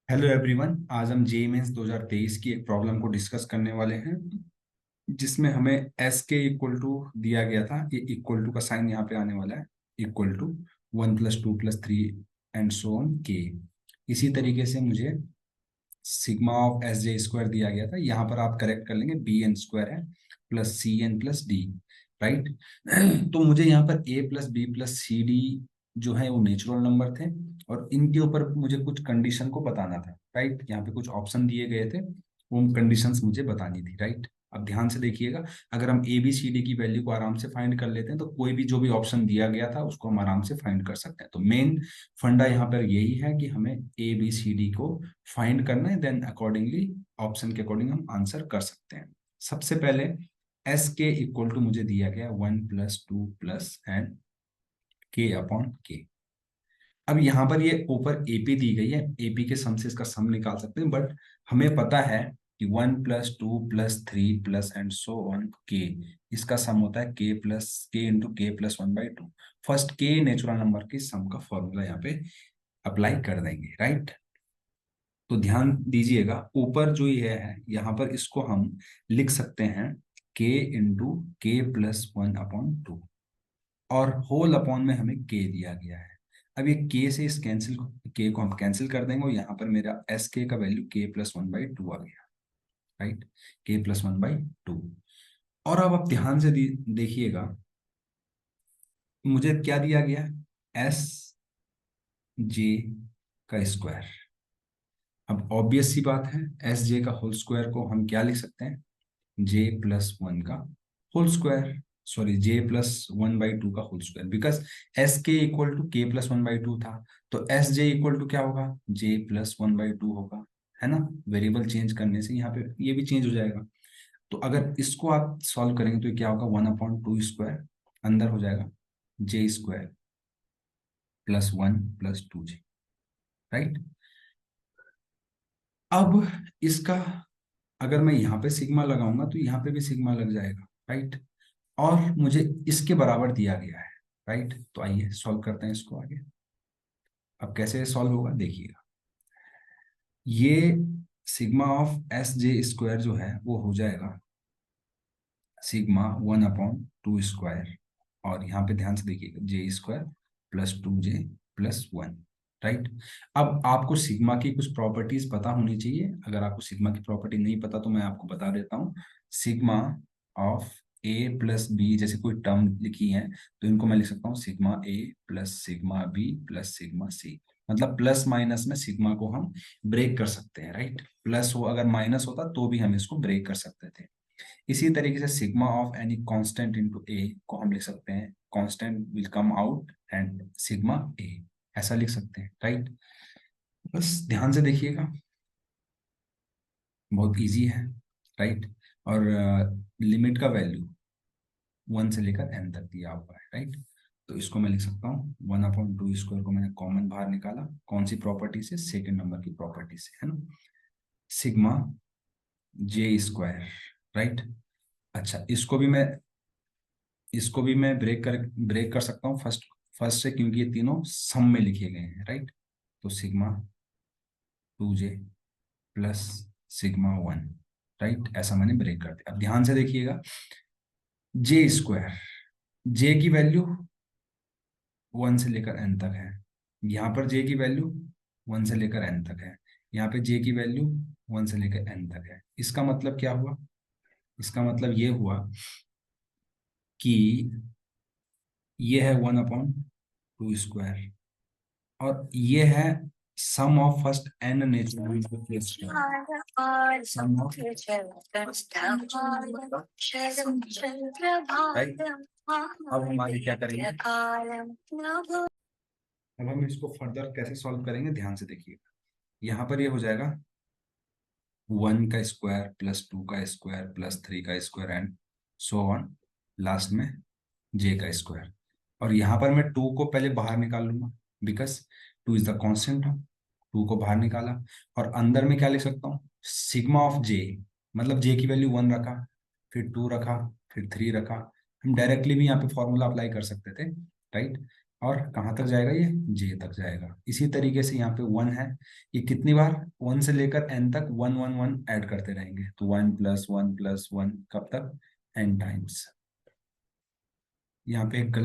Hello everyone, आज हम JEE mains 2023 की एक प्रॉब्लम को डिस्कस करने वाले हैं जिसमें हमें एस के इक्वल टू दिया गया था। ये इक्वल टू का साइन यहाँ पे आने वाला है, equal to 1+2+3 and so on के। इसी तरीके से मुझे sigma of S J square दिया गया था, यहाँ पर आप करेक्ट कर लेंगे, बी एन स्क्वायर है plus C N plus D, right. तो मुझे यहाँ पर A plus B plus C D जो है वो नेचुरल नंबर थे और इनके ऊपर मुझे कुछ कंडीशन को बताना था, राइट। यहाँ पे कुछ ऑप्शन दिए गए थे, वो कंडीशंस मुझे बतानी थी, राइट। अब ध्यान से देखिएगा, अगर हम ए बी सी डी की वैल्यू को आराम से फाइंड कर लेते हैं तो कोई भी जो भी ऑप्शन दिया गया था उसको हम आराम से फाइंड कर सकते हैं। तो मेन फंडा यहाँ पर यही है कि हमें ए बी सी डी को फाइंड करना है, देन अकॉर्डिंगली ऑप्शन के अकॉर्डिंग हम आंसर कर सकते हैं। सबसे पहले एस के इक्वल टू मुझे दिया गया 1+2+ एंड के अपॉन के। अब यहाँ पर ये ऊपर एपी दी गई है, एपी के सम से इसका सम निकाल सकते हैं, बट हमें पता है कि 1+2+3 प्लस एंड सो ऑन के, इसका सम होता है के इंटू के प्लस 1/2। फर्स्ट के नेचुरल नंबर की सम का फॉर्मूला यहाँ पे अप्लाई कर देंगे, राइट। तो ध्यान दीजिएगा, ऊपर जो ये है यहाँ पर इसको हम लिख सकते हैं के इंटू के प्लस 1/2 और होल अपॉन में हमें के दिया गया है। अब ये के से इस कैंसिल के को हम कैंसिल कर देंगे और यहाँ पर मेरा एस के का वैल्यू के प्लस 1/2 आ गया, राइट। के प्लस 1/2। और अब आप ध्यान से देखिएगा, मुझे क्या दिया गया है, एस जे का स्क्वायर। अब ऑब्वियस सी बात है, एस जे का होल स्क्वायर को हम क्या लिख सकते हैं, जे प्लस 1 का होल स्क्वायर, सॉरी J+1/2 का होल स्क्वायर, बिकॉज एस के इक्वल टू के प्लस 1/2 था। तो एस जे इक्वल टू क्या होगा, J+1/2 होगा, है ना। वेरिएबल चेंज करने से यहाँ पे ये भी चेंज हो जाएगा। तो अगर इसको आप सॉल्व करेंगे तो ये क्या होगा, 1/2 स्क्वायर अंदर हो जाएगा, J square plus 1+2J, right. अब इसका अगर मैं यहाँ पे सिग्मा लगाऊंगा तो यहाँ पे भी सिग्मा लग जाएगा, राइट। और मुझे इसके बराबर दिया गया है, राइट। तो आइए सॉल्व करते हैं इसको आगे। अब कैसे सॉल्व होगा देखिएगा, ये sigma of S J square जो है वो हो जाएगा सिग्मा 1/2 स्क्वायर, और यहाँ पे ध्यान से देखिएगा J square plus 2J plus 1, right. अब आपको सिग्मा की कुछ प्रॉपर्टीज पता होनी चाहिए, अगर आपको सिग्मा की प्रॉपर्टी नहीं पता तो मैं आपको बता देता हूँ। Sigma of A plus B, जैसे कोई टर्म लिखी है तो इनको मैं लिख सकता हूँ sigma A plus sigma B plus sigma C. मतलब प्लस माइनस में सिग्मा को हम ब्रेक कर सकते हैं, राइट। प्लस हो अगर माइनस होता तो भी हम इसको ब्रेक कर सकते थे। इसी तरीके से sigma of any constant into A को हम लिख सकते हैं constant will come out and sigma A, ऐसा लिख सकते हैं, राइट। बस ध्यान से देखिएगा, बहुत इजी है, राइट। और लिमिट का वैल्यू 1 से लेकर n तक दिया हुआ है, राइट। तो इसको मैं लिख सकता हूँ 1/2 स्क्वायर को मैंने कॉमन बाहर निकाला, कौन सी प्रॉपर्टी से, सेकेंड नंबर की प्रॉपर्टी से, है ना, सिग्मा जे स्क्वायर, राइट। अच्छा, इसको भी मैं ब्रेक कर सकता हूँ फर्स्ट फर्स्ट से, क्योंकि ये तीनों सम में लिखे गए हैं, राइट। तो sigma 2J plus sigma 1, right, ऐसा मैंने ब्रेक कर दिया। अब ध्यान से देखिएगा, जे स्क्वायर, जे की वैल्यू 1 से लेकर n तक है, यहाँ पर जे की वैल्यू 1 से लेकर n तक है, यहाँ पे जे की वैल्यू 1 से लेकर n तक है। इसका मतलब क्या हुआ, इसका मतलब ये हुआ कि ये है 1/2 स्क्वायर और ये है sum of first N natural sum of, right. अब हमारे क्या करेंगे, अब हम इसको फर्दर कैसे सॉल्व करेंगे, ध्यान से देखिएगा। यहाँ पर ये हो जाएगा 1 का स्क्वायर प्लस 2 का स्क्वायर प्लस 3 का square and so on, last में जे का स्क्वायर। और यहाँ पर मैं 2 को पहले बाहर निकाल लूंगा, बिकॉज 2 इज द कॉन्स्टेंट। 2 को बाहर निकाला और अंदर में क्या लिख सकता हूँ, सिग्मा ऑफ जे, मतलब जे की वैल्यू 1 रखा, फिर 2 रखा, फिर 3 रखा। हम डायरेक्टली भी यहाँ पे फॉर्मूला अप्लाई कर सकते थे, राइट। और कहाँ तक जाएगा, ये जे तक जाएगा। इसी तरीके से यहाँ पे 1 है, ये कितनी बार 1 से लेकर n तक 1 1 1 ऐड करते रहेंगे, तो 1 + 1 + 1 कब तक, n टाइम्स। यहाँ पे एक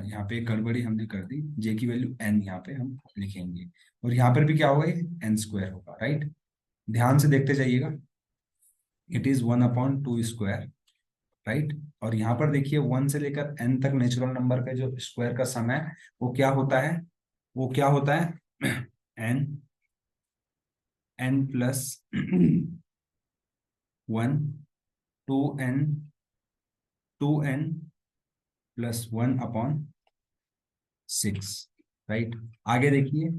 यहाँ पे एक गड़बड़ी हमने कर दी, जे की वैल्यू n यहाँ पे हम लिखेंगे, और यहाँ पर भी क्या होगा, ये n² होगा, राइट। ध्यान से देखते जाइएगा, इट इज 1/2², राइट। और यहाँ पर देखिए 1 से लेकर n तक नेचुरल नंबर का जो स्क्वायर का सम है वो क्या होता है, वो क्या होता है n n + 1, 2n + 1/6, राइट। आगे देखिए,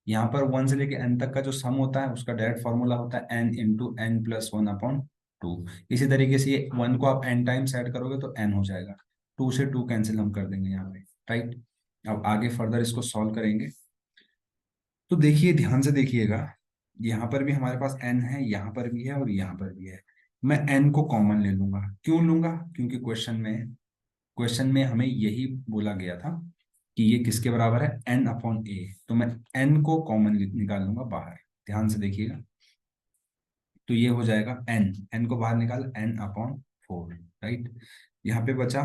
यहाँ पर 1 से लेकर n तक का जो सम होता है उसका डायरेक्ट फॉर्मूला होता है n × n + 1/2। इसी तरीके से ये 1 को आप n टाइम्स ऐड करोगे तो n हो जाएगा, 2 से 2 कैंसिल हम कर देंगे यहाँ पे, राइट। अब आगे फर्दर इसको सॉल्व करेंगे, तो देखिए ध्यान से देखिएगा, यहाँ पर भी हमारे पास n है, यहाँ पर भी है और यहाँ पर भी है। मैं n को कॉमन ले लूंगा, क्यों लूंगा, क्योंकि क्वेश्चन में हमें यही बोला गया था कि ये किसके बराबर है, n/a, तो मैं n को कॉमन निकाल लूंगा बाहर। ध्यान से देखिएगा, तो ये हो जाएगा n को बाहर निकाल n/4, राइट। यहाँ पे बचा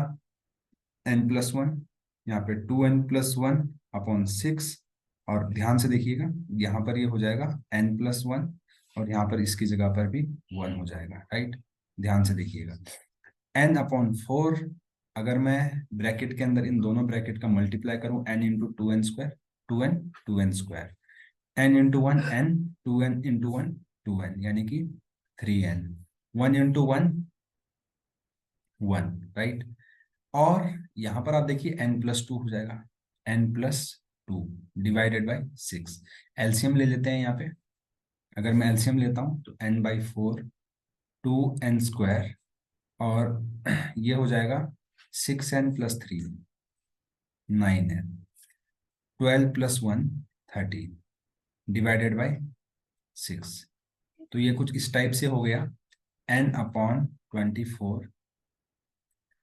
n + 1, यहाँ पे 2n + 1/6, और ध्यान से देखिएगा यहाँ पर ये हो जाएगा n + 1, और यहाँ पर इसकी जगह पर भी 1 हो जाएगा, राइट। ध्यान से देखिएगा, n/4, अगर मैं ब्रैकेट के अंदर इन दोनों ब्रैकेट का मल्टीप्लाई करूं, n × 2n², 2n, n × 1 n, 2n × 1 2n, यानी कि 3n, 1 × 1 1, राइट। और यहाँ पर आप देखिए n + 2 हो जाएगा, n + 2 /6। एलसीएम ले लेते हैं यहाँ पे, अगर मैं एलसीएम लेता हूँ तो n/4, 2n², और ये हो जाएगा 6n + 3 9n, 12 + 1 13 /6। तो ये कुछ इस टाइप से हो गया, n/24,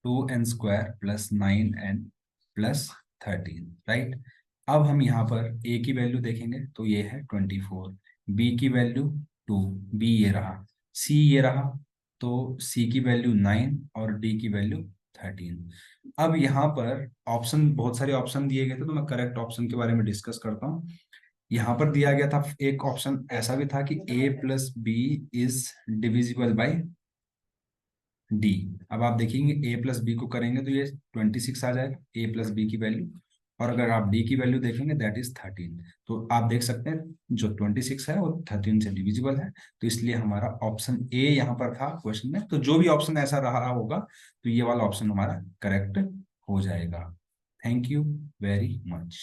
2n² + 9n + 13, राइट। अब हम यहाँ पर a की वैल्यू देखेंगे तो ये है 24, b की वैल्यू 2, b ये रहा, c ये रहा, तो c की वैल्यू 9 और d की वैल्यू 13। अब यहाँ पर ऑप्शन, बहुत सारे ऑप्शन दिए गए थे, तो मैं करेक्ट ऑप्शन के बारे में डिस्कस करता हूँ। यहाँ पर दिया गया था एक ऑप्शन ऐसा भी था कि a + b is divisible by D. अब आप देखेंगे a + b को करेंगे तो ये 26 आ जाएगा, a + b की वैल्यू, और अगर आप d की वैल्यू देखेंगे दैट इज 13। तो आप देख सकते हैं जो 26 है वो 13 से डिविजिबल है, तो इसलिए हमारा ऑप्शन ए यहाँ पर था क्वेश्चन में। तो जो भी ऑप्शन ऐसा रहा होगा तो ये वाला ऑप्शन हमारा करेक्ट हो जाएगा। Thank you very much.